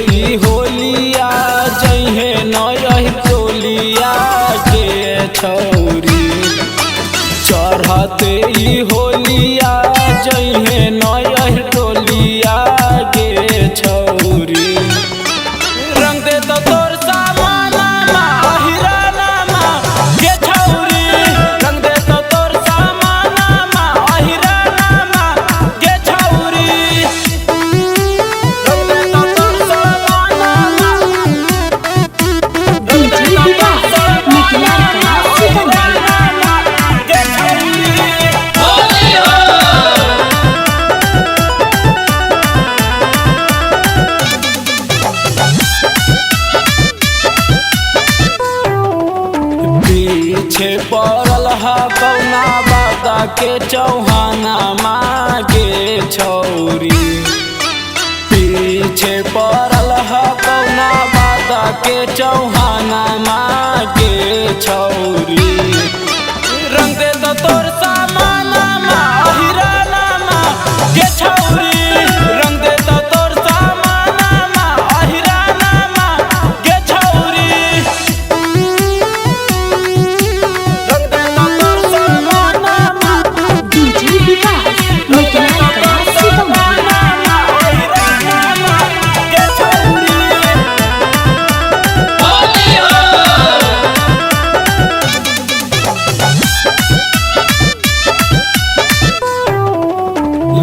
ही होलिया जइहे नई टोलिया के छौरी। चढ़ते ही होलिया जइहे नई टोलिया के छौरी। रंग दे तो तोर सामाना अहिराना के छौरी। रंग दे तो तोर सामाना अहिराना के छौरी। रंग दे तो तोर सामाना के छौरी। पीछे पड़ल हा कौना बाबा के चौहाना मागे छौरी। पीछे पड़ल हा कौना बाबा के चौहाना मागे छौरी। रंग दे तो तोर सामाना अहिराना के छौरी। रंग दे तो तोर सामाना अहिराना के छौरी।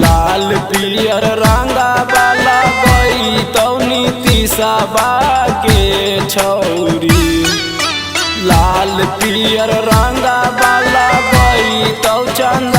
लाल पियर रंगा वाला गई तौनी तीसाबा के छौरी। लाल पियर रंगा वाला गई तौ चंद